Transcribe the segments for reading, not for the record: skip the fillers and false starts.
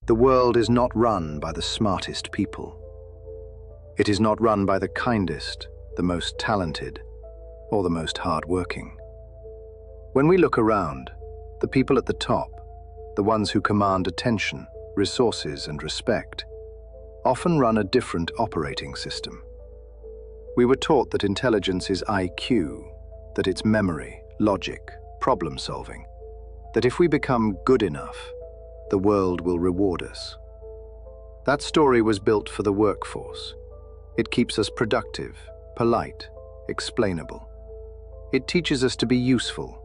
The world is not run by the smartest people. It is not run by the kindest, the most talented, or the most hard-working. When we look around, the people at the top, the ones who command attention, resources, and respect, often run a different operating system. We were taught that intelligence is IQ, that it's memory, logic, problem-solving, that if we become good enough, the world will reward us. That story was built for the workforce. It keeps us productive, polite, explainable. It teaches us to be useful,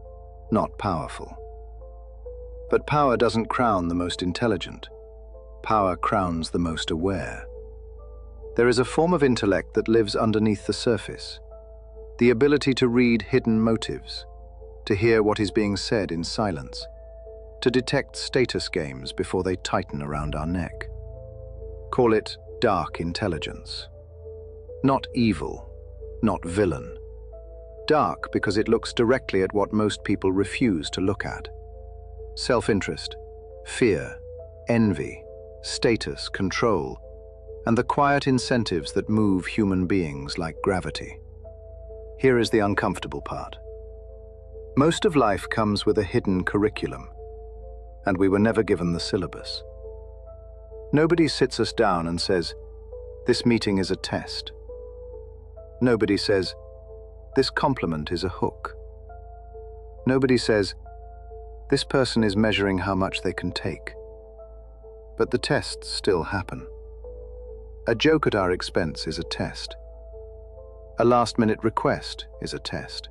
not powerful. But power doesn't crown the most intelligent. Power crowns the most aware. There is a form of intellect that lives underneath the surface, the ability to read hidden motives, to hear what is being said in silence, to detect status games before they tighten around our neck. Call it dark intelligence. Not evil, not villain. Dark because it looks directly at what most people refuse to look at. Self-interest, fear, envy, status, control, and the quiet incentives that move human beings like gravity. Here is the uncomfortable part. Most of life comes with a hidden curriculum, and we were never given the syllabus. Nobody sits us down and says, "This meeting is a test." Nobody says, "This compliment is a hook." Nobody says, "This person is measuring how much they can take." But the tests still happen. A joke at our expense is a test. A last-minute request is a test.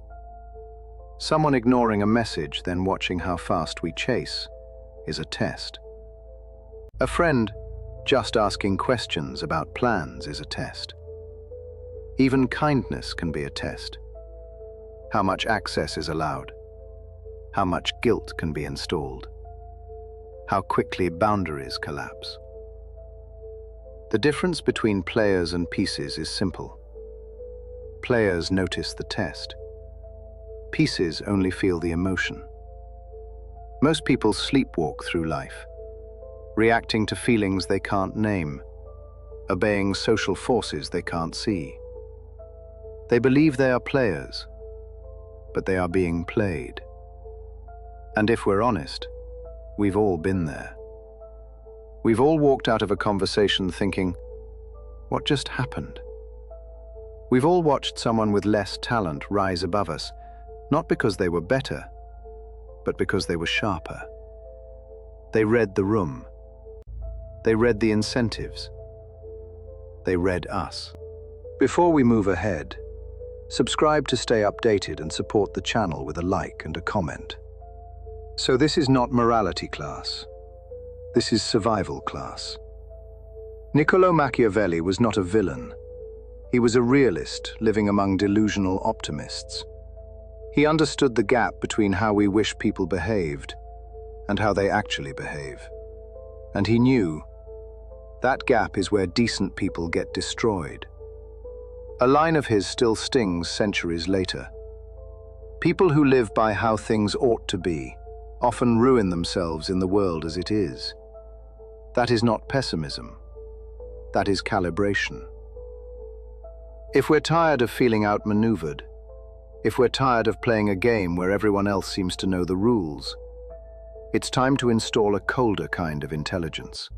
Someone ignoring a message, then watching how fast we chase, is a test. A friend just asking questions about plans is a test. Even kindness can be a test. How much access is allowed? How much guilt can be installed? How quickly boundaries collapse? The difference between players and pieces is simple. Players notice the test. Pieces only feel the emotion. Most people sleepwalk through life, reacting to feelings they can't name, obeying social forces they can't see. They believe they are players, but they are being played. And if we're honest, we've all been there. We've all walked out of a conversation thinking, what just happened? We've all watched someone with less talent rise above us, not because they were better, but because they were sharper. They read the room. They read the incentives. They read us. Before we move ahead, subscribe to stay updated and support the channel with a like and a comment. So this is not morality class. This is survival class. Niccolò Machiavelli was not a villain. He was a realist living among delusional optimists. He understood the gap between how we wish people behaved and how they actually behave. And he knew that gap is where decent people get destroyed. A line of his still stings centuries later. People who live by how things ought to be often ruin themselves in the world as it is. That is not pessimism. That is calibration. If we're tired of feeling outmaneuvered, if we're tired of playing a game where everyone else seems to know the rules, it's time to install a colder kind of intelligence.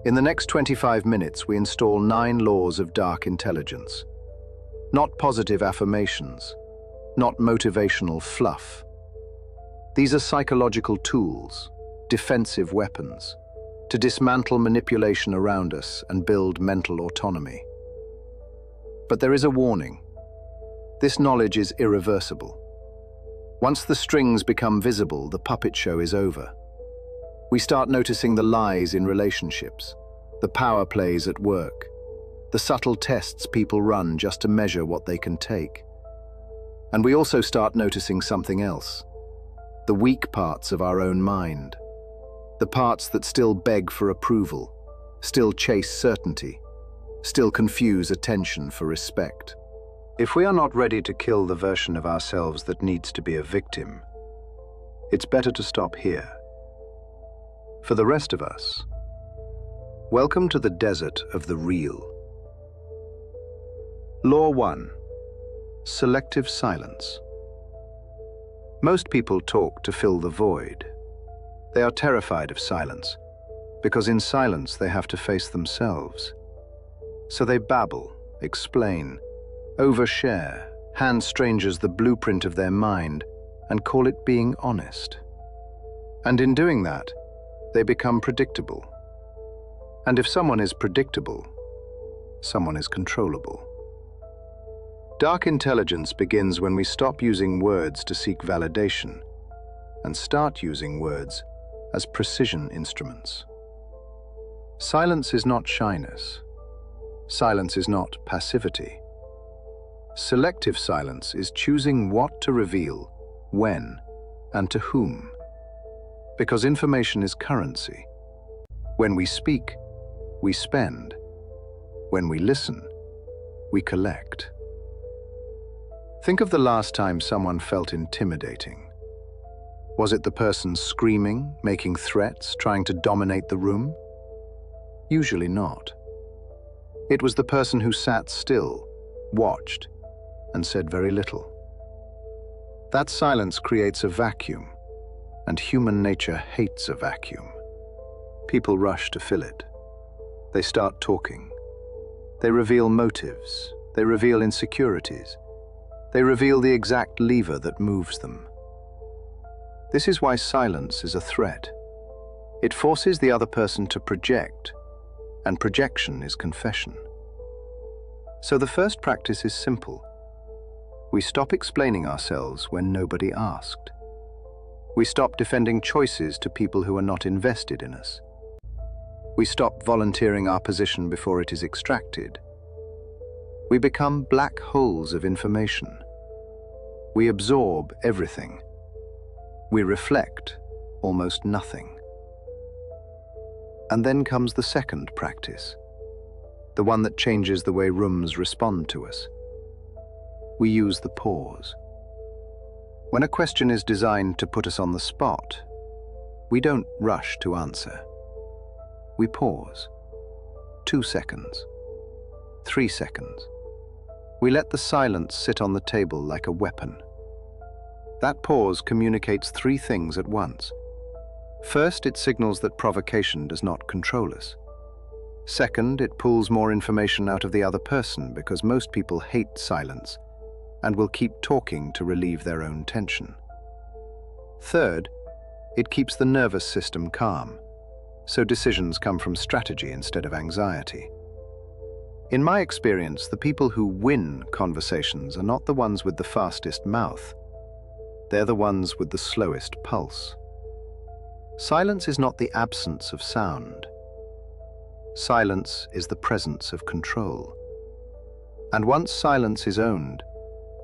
In the next 25 minutes, we install 9 laws of dark intelligence. Not positive affirmations, not motivational fluff. These are psychological tools, defensive weapons, to dismantle manipulation around us and build mental autonomy. But there is a warning. This knowledge is irreversible. Once the strings become visible, the puppet show is over. We start noticing the lies in relationships, the power plays at work, the subtle tests people run just to measure what they can take. And we also start noticing something else, the weak parts of our own mind, the parts that still beg for approval, still chase certainty, still confuse attention for respect. If we are not ready to kill the version of ourselves that needs to be a victim, it's better to stop here. For the rest of us, Welcome to the desert of the real. Law 1. Selective silence. Most people talk to fill the void. They are terrified of silence, because in silence they have to face themselves. So they babble, explain, overshare, hand strangers the blueprint of their mind, and call it being honest. And in doing that, they become predictable. And if someone is predictable, someone is controllable. Dark intelligence begins when we stop using words to seek validation and start using words as precision instruments. Silence is not shyness. Silence is not passivity. Selective silence is choosing what to reveal, when, and to whom. Because information is currency. When we speak, we spend. When we listen, we collect. Think of the last time someone felt intimidating. Was it the person screaming, making threats, trying to dominate the room? Usually not. It was the person who sat still, watched, and said very little. That silence creates a vacuum, and human nature hates a vacuum. People rush to fill it. They start talking. They reveal motives. They reveal insecurities. They reveal the exact lever that moves them. This is why silence is a threat. It forces the other person to project, and projection is confession. So the first practice is simple. We stop explaining ourselves when nobody asked. We stop defending choices to people who are not invested in us. We stop volunteering our position before it is extracted. We become black holes of information. We absorb everything. We reflect almost nothing. And then comes the second practice, the one that changes the way rooms respond to us. We use the pause. When a question is designed to put us on the spot, we don't rush to answer. We pause. 2 seconds. 3 seconds. We let the silence sit on the table like a weapon. That pause communicates 3 things at once. First, it signals that provocation does not control us. Second, it pulls more information out of the other person because most people hate silence and will keep talking to relieve their own tension. Third, it keeps the nervous system calm, so decisions come from strategy instead of anxiety. In my experience, the people who win conversations are not the ones with the fastest mouth. They're the ones with the slowest pulse. Silence is not the absence of sound. Silence is the presence of control. And once silence is owned,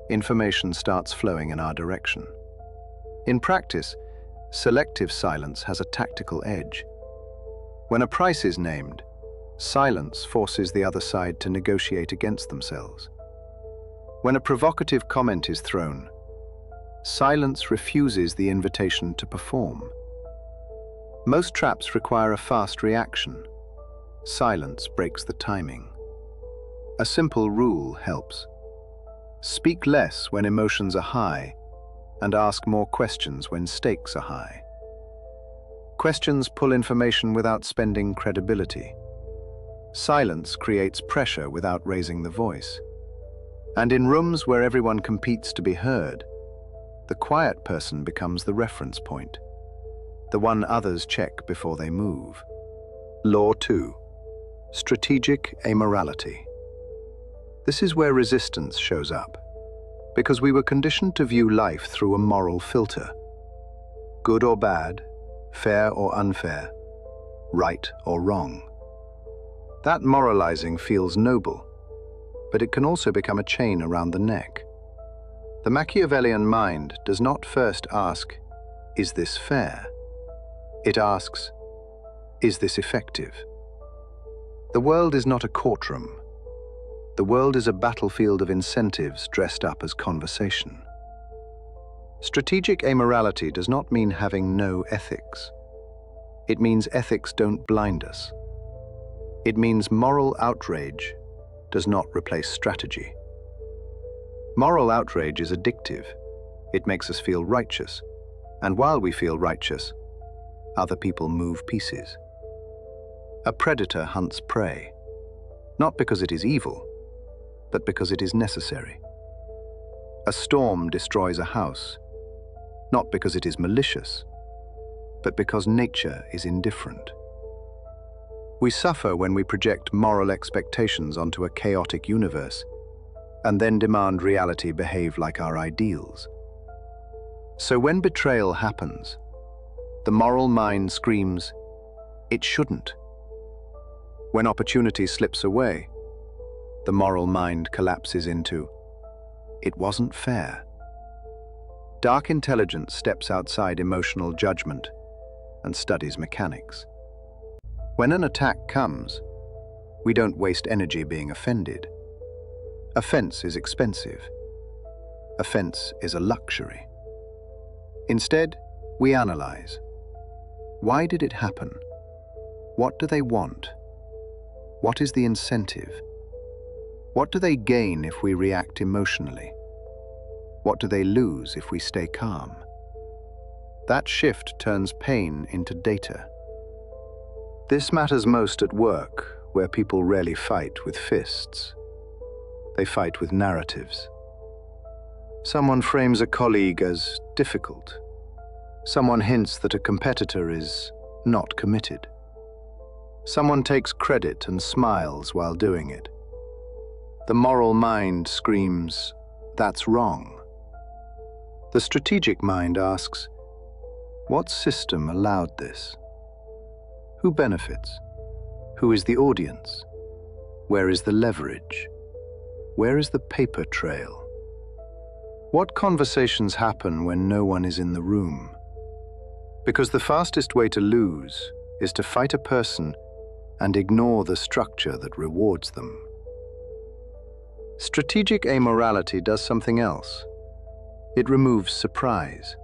information starts flowing in our direction. In practice, selective silence has a tactical edge. When a price is named, silence forces the other side to negotiate against themselves. When a provocative comment is thrown, silence refuses the invitation to perform. Most traps require a fast reaction. Silence breaks the timing. A simple rule helps. Speak less when emotions are high, and ask more questions when stakes are high. Questions pull information without spending credibility. Silence creates pressure without raising the voice. And in rooms where everyone competes to be heard, the quiet person becomes the reference point, the one others check before they move. Law 2. Strategic amorality. This is where resistance shows up, because we were conditioned to view life through a moral filter. Good or bad, fair or unfair, right or wrong. That moralizing feels noble, but it can also become a chain around the neck. The Machiavellian mind does not first ask, is this fair? It asks, is this effective? The world is not a courtroom. The world is a battlefield of incentives dressed up as conversation. Strategic amorality does not mean having no ethics. It means ethics don't blind us. It means moral outrage does not replace strategy. Moral outrage is addictive. It makes us feel righteous. And while we feel righteous, other people move pieces. A predator hunts prey, not because it is evil, but because it is necessary. A storm destroys a house, not because it is malicious, but because nature is indifferent. We suffer when we project moral expectations onto a chaotic universe and then demand reality behave like our ideals. So when betrayal happens, the moral mind screams, "It shouldn't." When opportunity slips away, the moral mind collapses into, "It wasn't fair." Dark intelligence steps outside emotional judgment and studies mechanics. When an attack comes, we don't waste energy being offended. Offense is expensive. Offense is a luxury. Instead, we analyze. Why did it happen? What do they want? What is the incentive? What do they gain if we react emotionally? What do they lose if we stay calm? That shift turns pain into data. This matters most at work, where people rarely fight with fists. They fight with narratives. Someone frames a colleague as difficult. Someone hints that a competitor is not committed. Someone takes credit and smiles while doing it. The moral mind screams, "That's wrong." The strategic mind asks, what system allowed this? Who benefits? Who is the audience? Where is the leverage? Where is the paper trail? What conversations happen when no one is in the room? Because the fastest way to lose is to fight a person and ignore the structure that rewards them. Strategic amorality does something else. It removes surprise.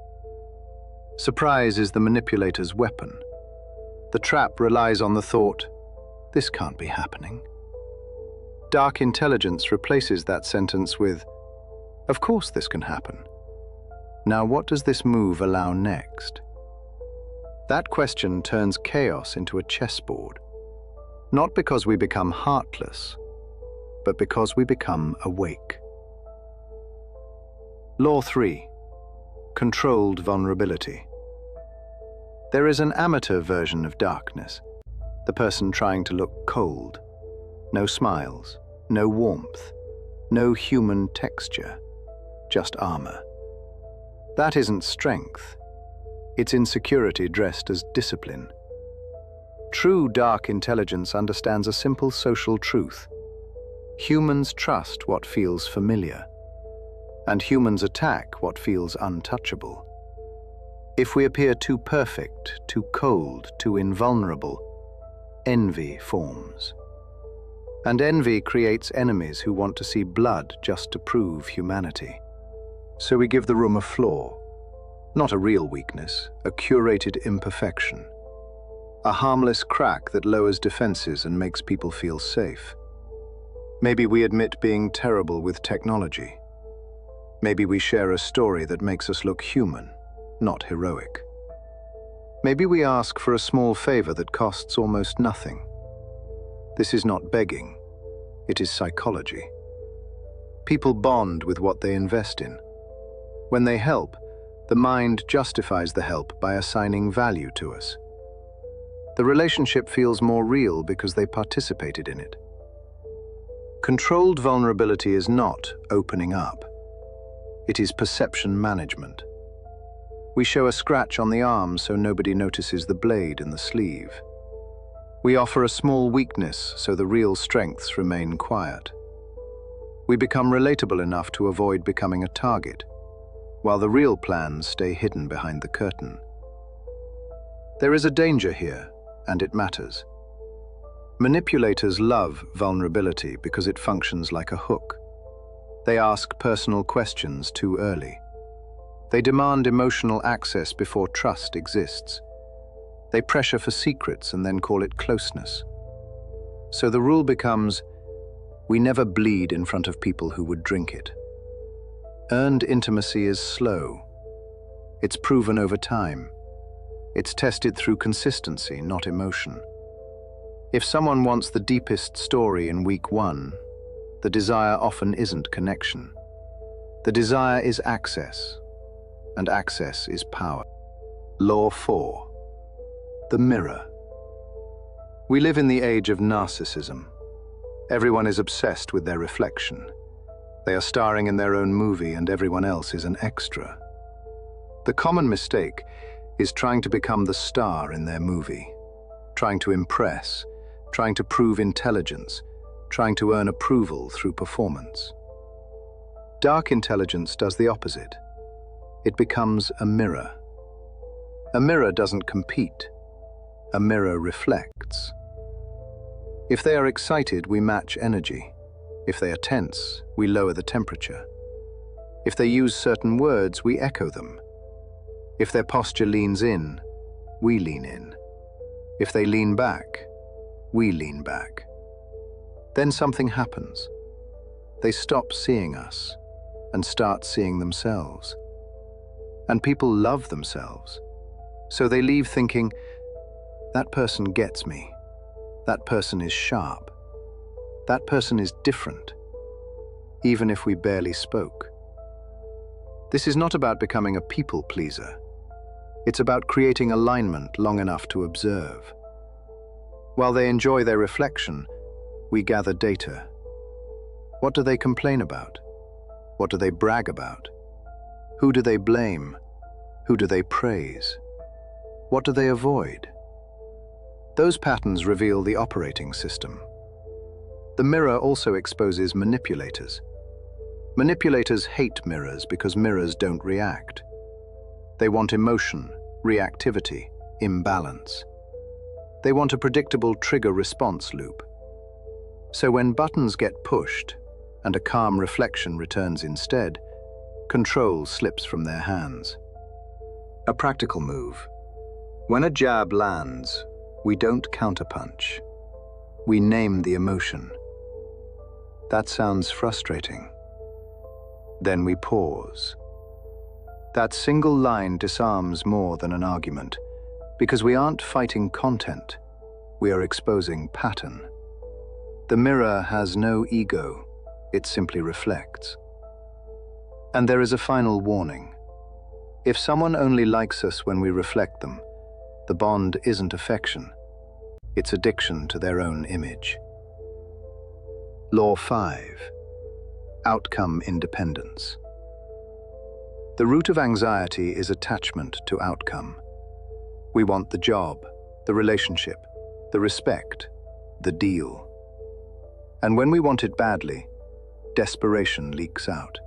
Surprise is the manipulator's weapon. The trap relies on the thought, "This can't be happening." Dark intelligence replaces that sentence with, "Of course this can happen. Now what does this move allow next?" That question turns chaos into a chessboard, not because we become heartless, but because we become awake. Law 3. Controlled vulnerability. There is an amateur version of darkness, the person trying to look cold. No smiles, no warmth, no human texture, just armor. That isn't strength. It's insecurity dressed as discipline. True dark intelligence understands a simple social truth. Humans trust what feels familiar, and humans attack what feels untouchable. If we appear too perfect, too cold, too invulnerable, envy forms. And envy creates enemies who want to see blood just to prove humanity. So we give the room a flaw, not a real weakness, a curated imperfection. A harmless crack that lowers defenses and makes people feel safe. Maybe we admit being terrible with technology. Maybe we share a story that makes us look human, not heroic. Maybe we ask for a small favor that costs almost nothing. This is not begging, it is psychology. People bond with what they invest in. When they help, the mind justifies the help by assigning value to us. The relationship feels more real because they participated in it. Controlled vulnerability is not opening up. It is perception management. We show a scratch on the arm so nobody notices the blade in the sleeve. We offer a small weakness so the real strengths remain quiet. We become relatable enough to avoid becoming a target, while the real plans stay hidden behind the curtain. There is a danger here, and it matters. Manipulators love vulnerability because it functions like a hook. They ask personal questions too early. They demand emotional access before trust exists. They pressure for secrets and then call it closeness. So the rule becomes, we never bleed in front of people who would drink it. Earned intimacy is slow. It's proven over time. It's tested through consistency, not emotion. If someone wants the deepest story in week 1, the desire often isn't connection. The desire is access, and access is power. Law 4. The mirror. We live in the age of narcissism. Everyone is obsessed with their reflection. They are starring in their own movie and everyone else is an extra. The common mistake is trying to become the star in their movie, trying to impress, trying to prove intelligence, trying to earn approval through performance. Dark intelligence does the opposite. It becomes a mirror. A mirror doesn't compete. A mirror reflects. If they are excited, we match energy. If they are tense, we lower the temperature. If they use certain words, we echo them. If their posture leans in, we lean in. If they lean back, we lean back. Then something happens. They stop seeing us and start seeing themselves. And people love themselves. So they leave thinking, that person gets me. That person is sharp. That person is different, even if we barely spoke. This is not about becoming a people pleaser. It's about creating alignment long enough to observe. While they enjoy their reflection, we gather data. What do they complain about? What do they brag about? Who do they blame? Who do they praise? What do they avoid? Those patterns reveal the operating system. The mirror also exposes manipulators. Manipulators hate mirrors because mirrors don't react. They want emotion, reactivity, imbalance. They want a predictable trigger-response loop. So when buttons get pushed and a calm reflection returns instead, control slips from their hands. A practical move. When a jab lands, we don't counterpunch. We name the emotion. That sounds frustrating. Then we pause. That single line disarms more than an argument, because we aren't fighting content, we are exposing pattern. The mirror has no ego, it simply reflects. And there is a final warning. If someone only likes us when we reflect them, the bond isn't affection, it's addiction to their own image. Law 5. Outcome independence. The root of anxiety is attachment to outcome. We want the job, the relationship, the respect, the deal. And when we want it badly, desperation leaks out.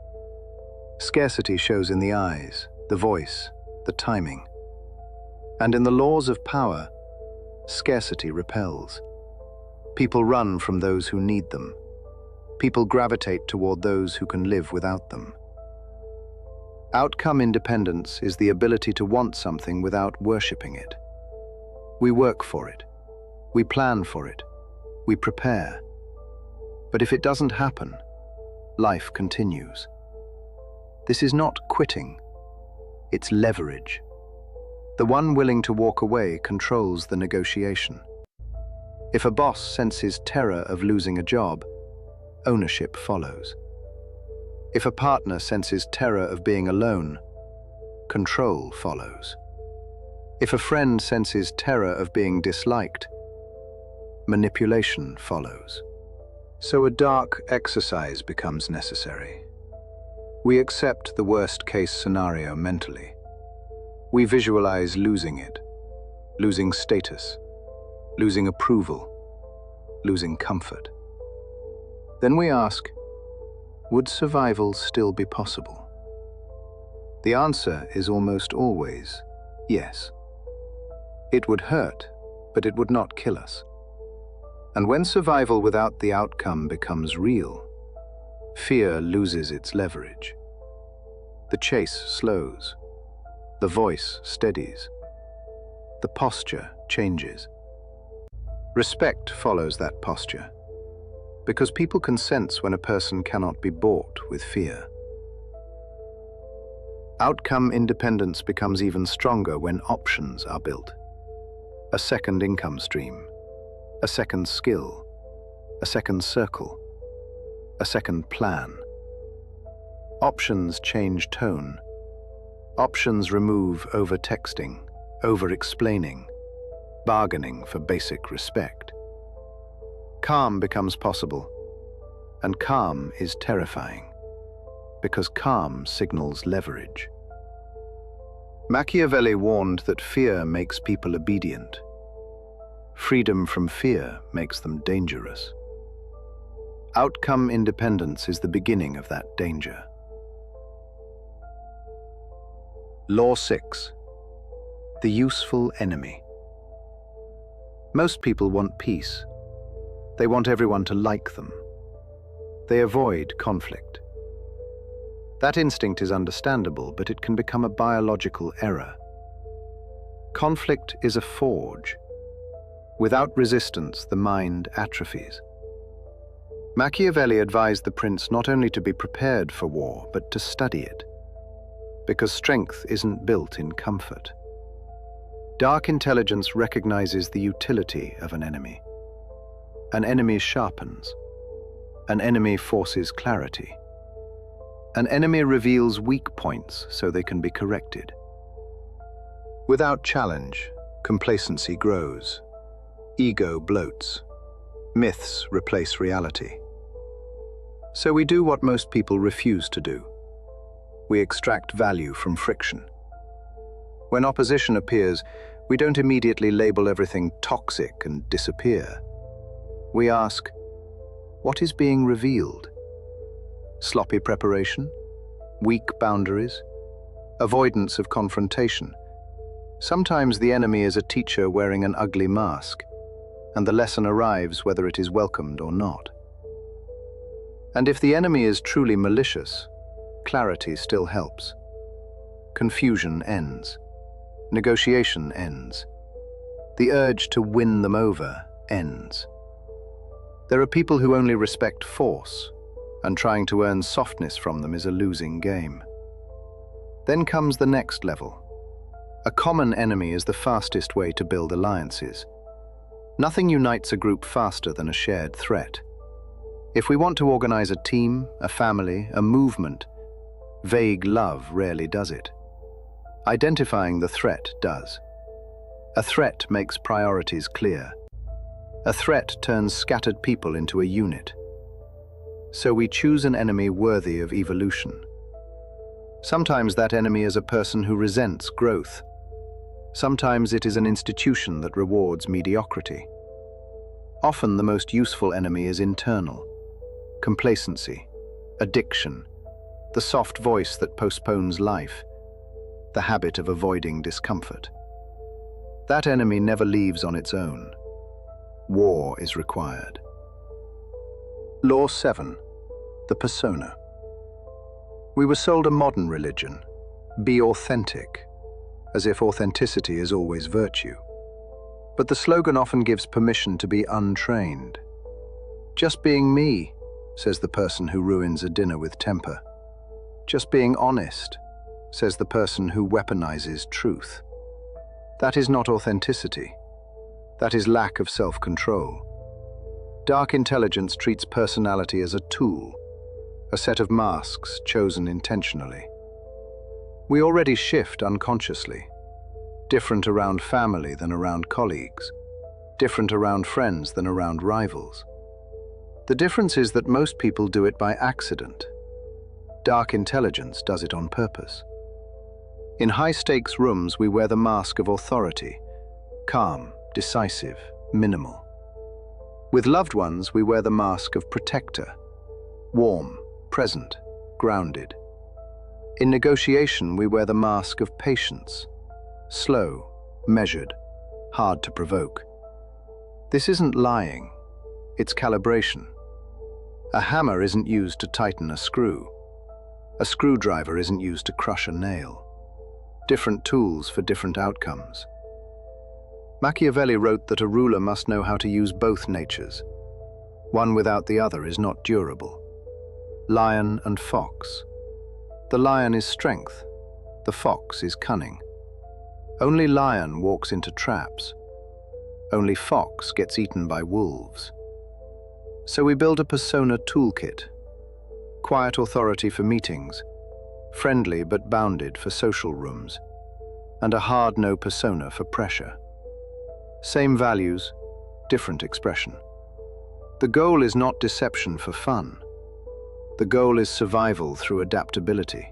Scarcity shows in the eyes, the voice, the timing. And in the laws of power, scarcity repels. People run from those who need them. People gravitate toward those who can live without them. Outcome independence is the ability to want something without worshipping it. We work for it. We plan for it. We prepare. But if it doesn't happen, life continues. This is not quitting. It's leverage. The one willing to walk away controls the negotiation. If a boss senses terror of losing a job, ownership follows. If a partner senses terror of being alone, control follows. If a friend senses terror of being disliked, manipulation follows. So a dark exercise becomes necessary. We accept the worst-case scenario mentally. We visualize losing it, losing status, losing approval, losing comfort. Then we ask, would survival still be possible? The answer is almost always yes. It would hurt, but it would not kill us. And when survival without the outcome becomes real, fear loses its leverage. The chase slows. The voice steadies. The posture changes. Respect follows that posture, because people can sense when a person cannot be bought with fear. Outcome independence becomes even stronger when options are built. A second income stream, a second skill, a second circle, a second plan. Options change tone. Options remove over-texting, over-explaining, bargaining for basic respect. Calm becomes possible, and calm is terrifying, because calm signals leverage. Machiavelli warned that fear makes people obedient. Freedom from fear makes them dangerous. Outcome independence is the beginning of that danger. Law 6. The useful enemy. Most people want peace. They want everyone to like them. They avoid conflict. That instinct is understandable, but it can become a biological error. Conflict is a forge. Without resistance, the mind atrophies. Machiavelli advised the prince not only to be prepared for war, but to study it, because strength isn't built in comfort. Dark intelligence recognizes the utility of an enemy. An enemy sharpens. An enemy forces clarity. An enemy reveals weak points so they can be corrected. Without challenge, complacency grows. Ego bloats. Myths replace reality. So we do what most people refuse to do. We extract value from friction. When opposition appears, we don't immediately label everything toxic and disappear. We ask, what is being revealed? Sloppy preparation? Weak boundaries? Avoidance of confrontation? Sometimes the enemy is a teacher wearing an ugly mask, and the lesson arrives whether it is welcomed or not. And if the enemy is truly malicious, clarity still helps. Confusion ends. Negotiation ends. The urge to win them over ends. There are people who only respect force, and trying to earn softness from them is a losing game. Then comes the next level. A common enemy is the fastest way to build alliances. Nothing unites a group faster than a shared threat. If we want to organize a team, a family, a movement, vague love rarely does it. Identifying the threat does. A threat makes priorities clear. A threat turns scattered people into a unit. So we choose an enemy worthy of evolution. Sometimes that enemy is a person who resents growth. Sometimes it is an institution that rewards mediocrity. Often the most useful enemy is internal. Complacency, addiction, the soft voice that postpones life, the habit of avoiding discomfort. That enemy never leaves on its own. War is required. Law 7. The persona. We were sold a modern religion. Be authentic, as if authenticity is always virtue. But the slogan often gives permission to be untrained. Just being me, says the person who ruins a dinner with temper. Just being honest, says the person who weaponizes truth. That is not authenticity. That is lack of self-control. Dark intelligence treats personality as a tool, a set of masks chosen intentionally. We already shift unconsciously. Different around family than around colleagues. Different around friends than around rivals. The difference is that most people do it by accident. Dark intelligence does it on purpose. In high-stakes rooms, we wear the mask of authority, calm, decisive, minimal. With loved ones, we wear the mask of protector, warm, present, grounded. In negotiation, we wear the mask of patience, slow, measured, hard to provoke. This isn't lying, it's calibration. A hammer isn't used to tighten a screw. A screwdriver isn't used to crush a nail. Different tools for different outcomes. Machiavelli wrote that a ruler must know how to use both natures. One without the other is not durable. Lion and fox. The lion is strength, the fox is cunning. Only lion walks into traps. Only fox gets eaten by wolves. So we build a persona toolkit. Quiet authority for meetings, friendly but bounded for social rooms, and a hard no persona for pressure. Same values, different expression. The goal is not deception for fun. The goal is survival through adaptability.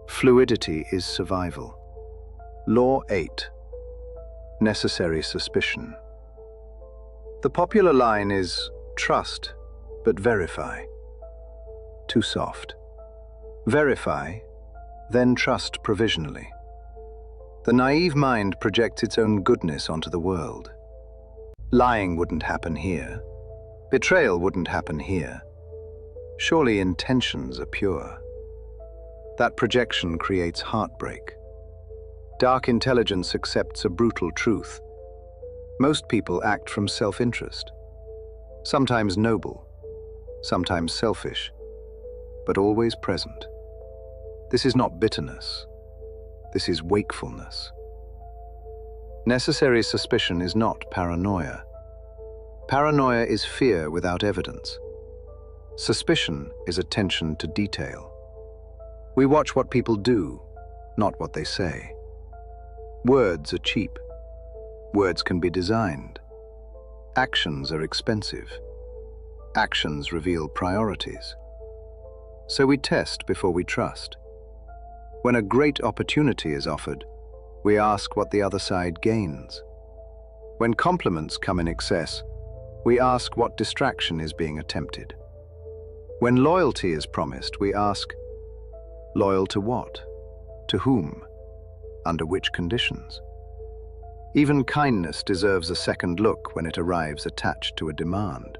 Fluidity is survival. Law 8. Necessary suspicion. The popular line is, trust, but verify. Too soft. Verify, then trust provisionally. The naive mind projects its own goodness onto the world. Lying wouldn't happen here. Betrayal wouldn't happen here. Surely intentions are pure. That projection creates heartbreak. Dark intelligence accepts a brutal truth. Most people act from self-interest. Sometimes noble, sometimes selfish, but always present. This is not bitterness. This is wakefulness. Necessary suspicion is not paranoia. Paranoia is fear without evidence. Suspicion is attention to detail. We watch what people do, not what they say. Words are cheap. Words can be designed. Actions are expensive. Actions reveal priorities. So we test before we trust. When a great opportunity is offered, we ask what the other side gains. When compliments come in excess, we ask what distraction is being attempted. When loyalty is promised, we ask, loyal to what? To whom? Under which conditions? Even kindness deserves a second look when it arrives attached to a demand.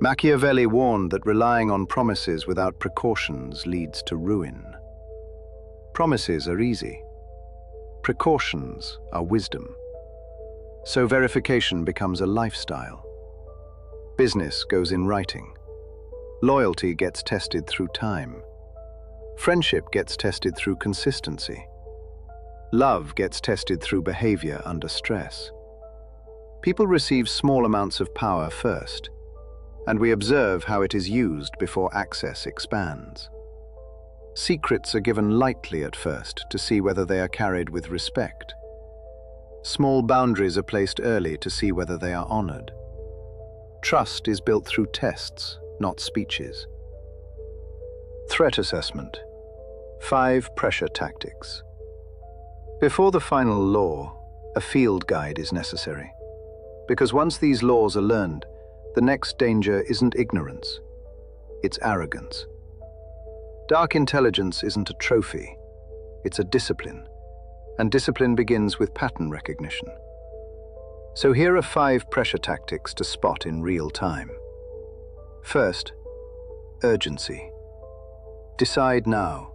Machiavelli warned that relying on promises without precautions leads to ruin. Promises are easy. Precautions are wisdom. So verification becomes a lifestyle. Business goes in writing. Loyalty gets tested through time. Friendship gets tested through consistency. Love gets tested through behavior under stress. People receive small amounts of power first, and we observe how it is used before access expands. Secrets are given lightly at first to see whether they are carried with respect. Small boundaries are placed early to see whether they are honored. Trust is built through tests, not speeches. Threat assessment. 5 pressure tactics. Before the final law, a field guide is necessary. Because once these laws are learned, the next danger isn't ignorance, it's arrogance. Dark intelligence isn't a trophy, it's a discipline, and discipline begins with pattern recognition. So here are 5 pressure tactics to spot in real time. First, urgency. Decide now.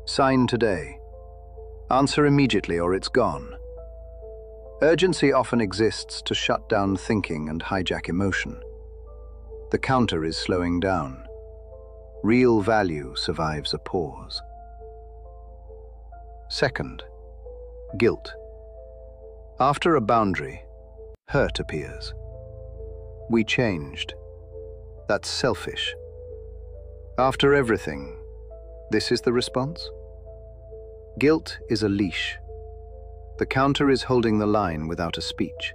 Sign today. Answer immediately or it's gone. Urgency often exists to shut down thinking and hijack emotion. The counter is slowing down. Real value survives a pause. Second, guilt. After a boundary, hurt appears. We changed. That's selfish. After everything, this is the response? Guilt is a leash. The counter is holding the line without a speech.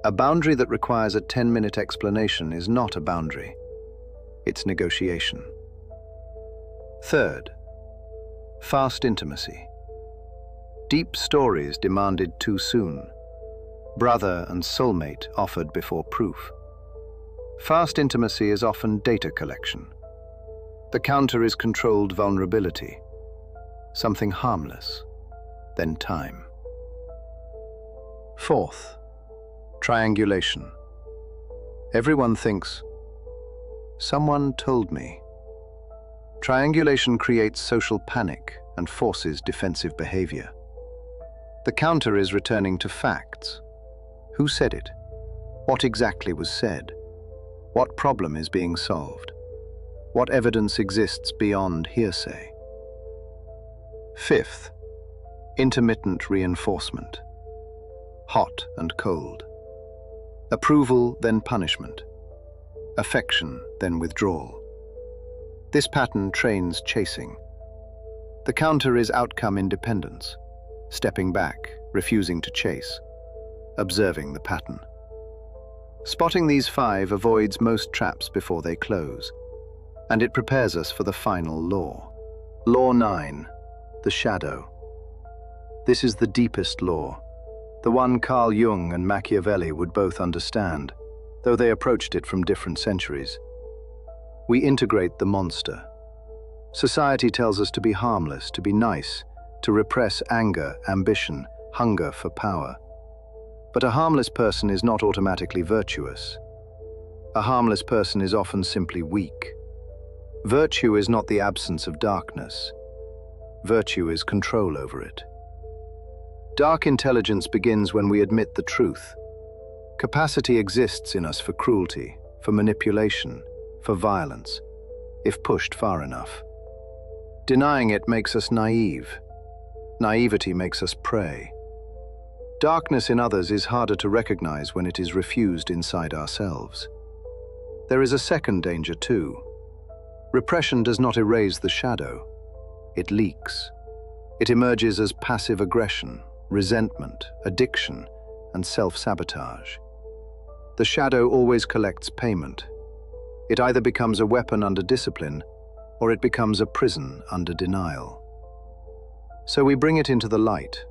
A boundary that requires a 10-minute explanation is not a boundary. It's negotiation. Third, fast intimacy. Deep stories demanded too soon. Brother and soulmate offered before proof. Fast intimacy is often data collection. The counter is controlled vulnerability. Something harmless, then time. Fourth, triangulation. Everyone thinks, someone told me. Triangulation creates social panic and forces defensive behavior. The counter is returning to facts. Who said it? What exactly was said? What problem is being solved? What evidence exists beyond hearsay? Fifth, intermittent reinforcement. Hot and cold. Approval, then punishment. Affection, then withdrawal. This pattern trains chasing. The counter is outcome independence, stepping back, refusing to chase, observing the pattern. Spotting these 5 avoids most traps before they close, and it prepares us for the final law. Law 9, the shadow. This is the deepest law, the one Carl Jung and Machiavelli would both understand, though they approached it from different centuries. We integrate the monster. Society tells us to be harmless, to be nice, to repress anger, ambition, hunger for power. But a harmless person is not automatically virtuous. A harmless person is often simply weak. Virtue is not the absence of darkness. Virtue is control over it. Dark intelligence begins when we admit the truth. Capacity exists in us for cruelty, for manipulation, for violence, if pushed far enough. Denying it makes us naive. Naivety makes us prey. Darkness in others is harder to recognize when it is refused inside ourselves. There is a second danger too. Repression does not erase the shadow. It leaks. It emerges as passive aggression, resentment, addiction, and self-sabotage. The shadow always collects payment. It either becomes a weapon under discipline, or it becomes a prison under denial. So we bring it into the light.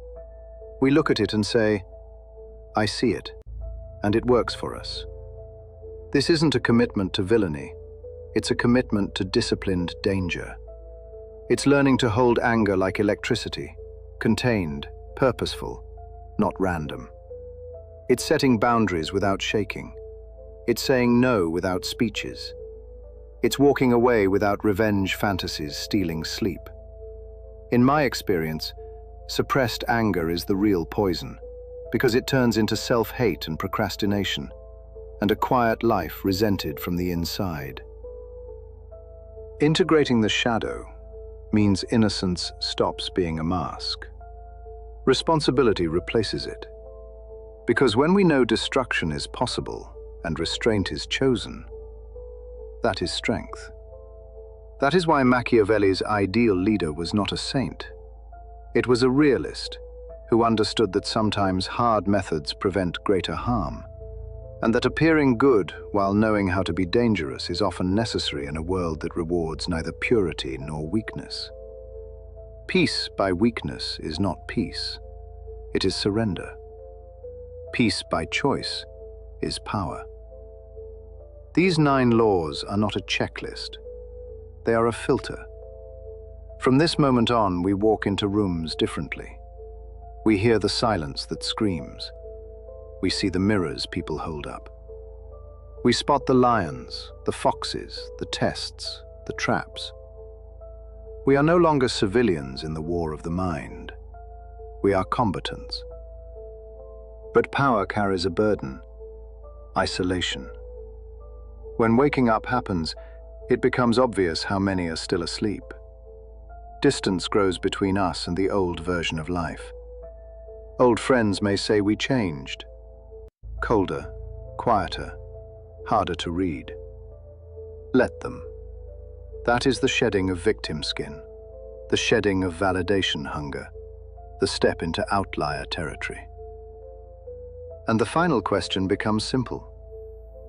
We look at it and say, I see it, and it works for us. This isn't a commitment to villainy. It's a commitment to disciplined danger. It's learning to hold anger like electricity, contained, purposeful, not random. It's setting boundaries without shaking. It's saying no without speeches. It's walking away without revenge fantasies stealing sleep. In my experience, suppressed anger is the real poison, because it turns into self-hate and procrastination, and a quiet life resented from the inside. Integrating the shadow means innocence stops being a mask. Responsibility replaces it. Because when we know destruction is possible and restraint is chosen, that is strength. That is why Machiavelli's ideal leader was not a saint. It was a realist who understood that sometimes hard methods prevent greater harm, and that appearing good while knowing how to be dangerous is often necessary in a world that rewards neither purity nor weakness. Peace by weakness is not peace. It is surrender. Peace by choice is power. These 9 laws are not a checklist. They are a filter. From this moment on, we walk into rooms differently. We hear the silence that screams. We see the mirrors people hold up. We spot the lions, the foxes, the tests, the traps. We are no longer civilians in the war of the mind. We are combatants. But power carries a burden: isolation. When waking up happens, it becomes obvious how many are still asleep. Distance grows between us and the old version of life. Old friends may say we changed. Colder, quieter, harder to read. Let them. That is the shedding of victim skin, the shedding of validation hunger, the step into outlier territory. And the final question becomes simple.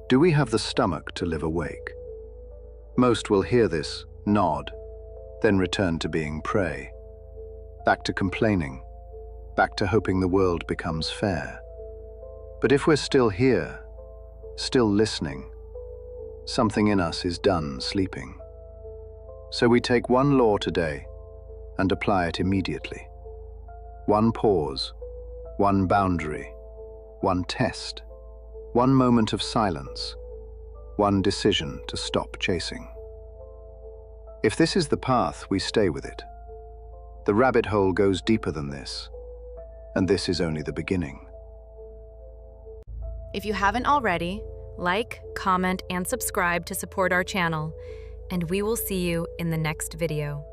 Do we have the stomach to live awake? Most will hear this, nod, then return to being prey. Back to complaining, back to hoping the world becomes fair. But if we're still here, still listening, something in us is done sleeping. So we take one law today and apply it immediately. One pause, one boundary, one test, one moment of silence, one decision to stop chasing. If this is the path, we stay with it. The rabbit hole goes deeper than this. and this is only the beginning. If you haven't already, like, comment, and subscribe to support our channel, and we will see you in the next video.